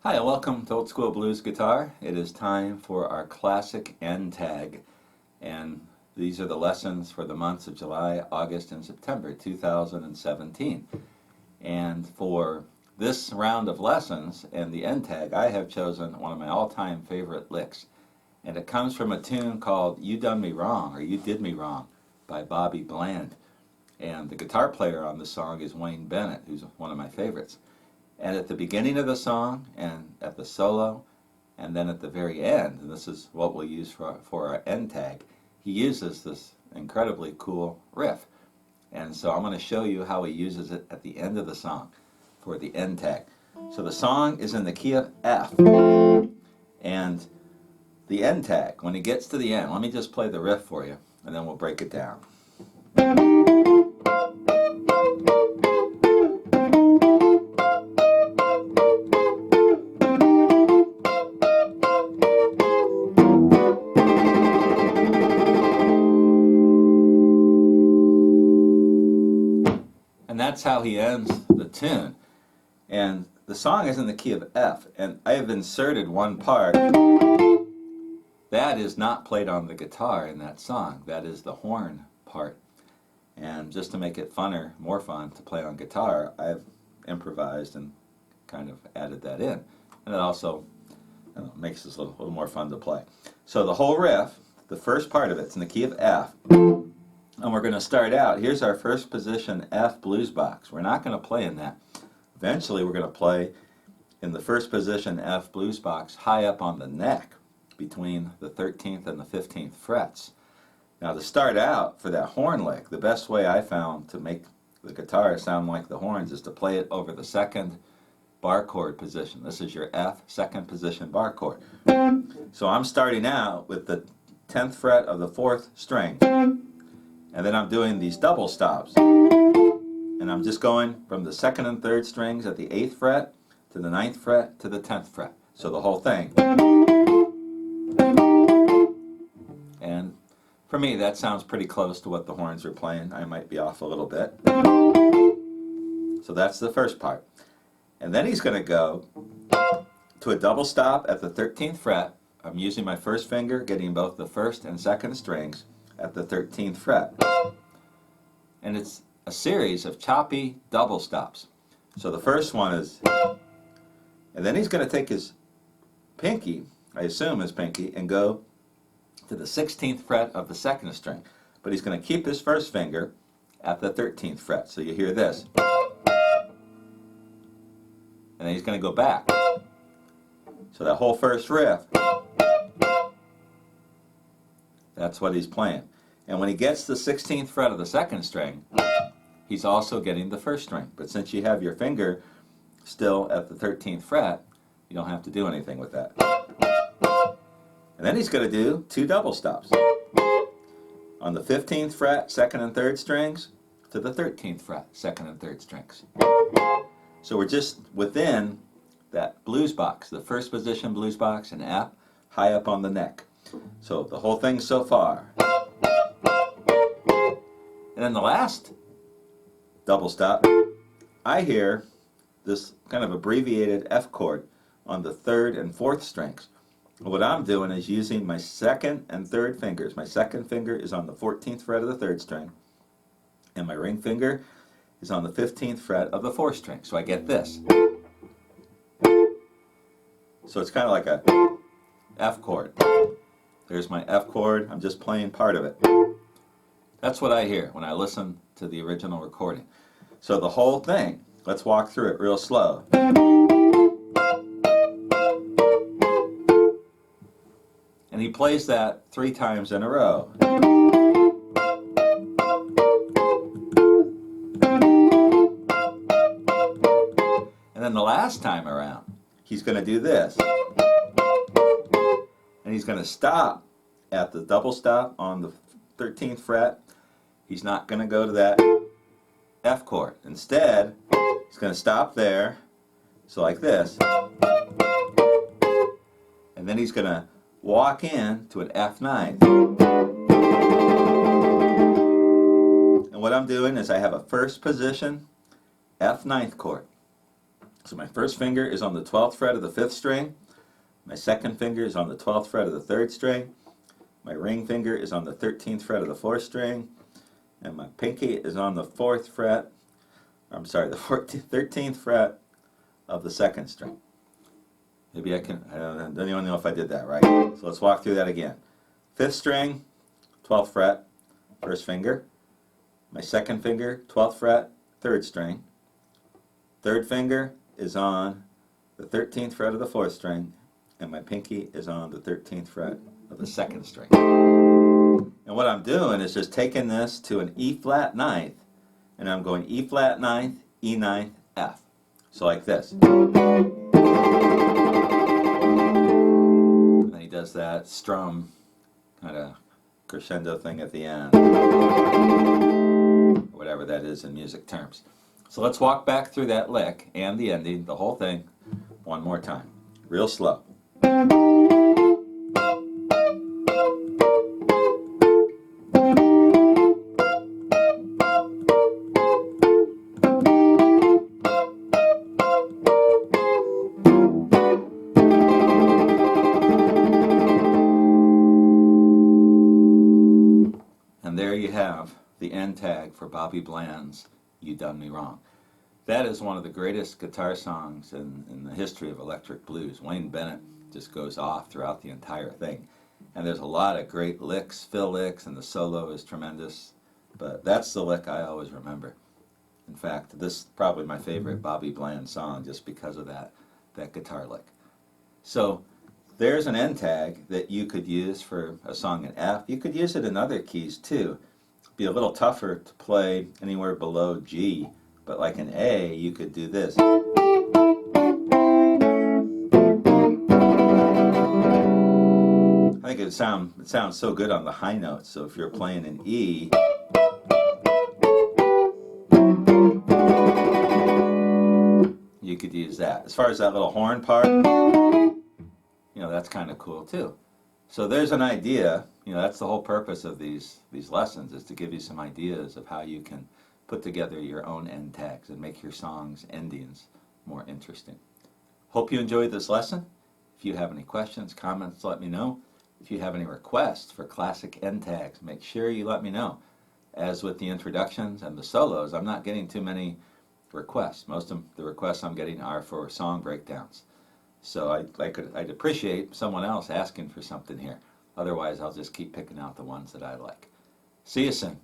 Hi, and welcome to Old School Blues Guitar. It is time for our classic end tag, and these are the lessons for the months of July, August, and September 2017. And for this round of lessons and the end tag, I have chosen one of my all-time favorite licks, and it comes from a tune called You Done Me Wrong, or You Did Me Wrong, by Bobby Bland. And the guitar player on the song is Wayne Bennett, who's one of my favorites. And at the beginning of the song, and at the solo, and then at the very end, and this is what we'll use for our end tag, he uses this incredibly cool riff. And so I'm going to show you how he uses it at the end of the song for the end tag. So the song is in the key of F, and the end tag, when he gets to the end, let me just play the riff for you, and then we'll break it down. And that's how he ends the tune. And the song is in the key of F, and I have inserted one part that is not played on the guitar in that song. That is the horn part. And just to make it funner, more fun to play on guitar, I've improvised and kind of added that in. And it also makes this a little more fun to play. So the whole riff, the first part of it's in the key of F. And we're going to start out, here's our first position F blues box. We're not going to play in that. Eventually we're going to play in the first position F blues box high up on the neck between the 13th and the 15th frets. Now to start out for that horn lick, the best way I found to make the guitar sound like the horns is to play it over the second bar chord position. This is your F second position bar chord. So I'm starting out with the 10th fret of the 4th string. And then I'm doing these double stops. And I'm just going from the 2nd and 3rd strings at the 8th fret to the 9th fret to the 10th fret. So the whole thing. And for me, that sounds pretty close to what the horns are playing. I might be off a little bit. So that's the first part. And then he's going to go to a double stop at the 13th fret. I'm using my first finger, getting both the 1st and 2nd strings at the 13th fret. And it's a series of choppy double stops. So the first one is, and then he's going to take his pinky, I assume his pinky, and go to the 16th fret of the 2nd string. But he's going to keep his first finger at the 13th fret. So you hear this. And then he's going to go back. So that whole first riff, that's what he's playing. And when he gets the 16th fret of the 2nd string, he's also getting the 1st string. But since you have your finger still at the 13th fret, you don't have to do anything with that. And then he's going to do 2 double stops. On the 15th fret, 2nd and 3rd strings, to the 13th fret, 2nd and 3rd strings. So we're just within that blues box, the first position blues box in F, high up on the neck. So the whole thing so far. And then the last double stop, I hear this kind of abbreviated F chord on the 3rd and 4th strings. What I'm doing is using my 2nd and 3rd fingers. My 2nd finger is on the 14th fret of the 3rd string, and my ring finger is on the 15th fret of the 4th string. So I get this. So it's kind of like a F chord. There's my F chord. I'm just playing part of it. That's what I hear when I listen to the original recording. So the whole thing, let's walk through it real slow. And he plays that 3 times in a row. And then the last time around, he's going to do this. And he's going to stop at the double stop on the 13th fret. He's not going to go to that F chord. Instead, he's going to stop there, so like this. And then he's going to walk in to an F9. And what I'm doing is I have a first position F9th chord. So my first finger is on the 12th fret of the 5th string. My second finger is on the 12th fret of the 3rd string. My ring finger is on the 13th fret of the 4th string. And my pinky is on the 4th fret, I'm sorry, the 13th fret of the 2nd string. Maybe I don't even know if I did that right. So let's walk through that again. 5th string, 12th fret, first finger. My second finger, 12th fret, 3rd string. Third finger is on the 13th fret of the 4th string, and my pinky is on the 13th fret of the 2nd string. And what I'm doing is just taking this to an E flat ninth, and I'm going E flat ninth, E ninth, F. So like this. And then he does that strum kind of crescendo thing at the end, whatever that is in music terms. So let's walk back through that lick and the ending, the whole thing, one more time, real slow. And there you have the end tag for Bobby Bland's You Done Me Wrong. That is one of the greatest guitar songs in the history of electric blues. Wayne Bennett just goes off throughout the entire thing. And there's a lot of great licks, fill licks, and the solo is tremendous. But that's the lick I always remember. In fact, this is probably my favorite Bobby Bland song just because of that guitar lick. So there's an end tag that you could use for a song in F. You could use it in other keys too. It'd be a little tougher to play anywhere below G, but like in A, you could do this. I think it sounds so good on the high notes. So if you're playing an E, you could use that. As far as that little horn part, that's kind of cool too. So there's an idea. That's the whole purpose of these lessons, is to give you some ideas of how you can put together your own end tags and make your songs endings more interesting. Hope you enjoyed this lesson. If you have any questions, comments, let me know. If you have any requests for classic end tags, make sure you let me know. As with the introductions and the solos, I'm not getting too many requests. Most of the requests I'm getting are for song breakdowns. So I'd appreciate someone else asking for something here. Otherwise, I'll just keep picking out the ones that I like. See you soon.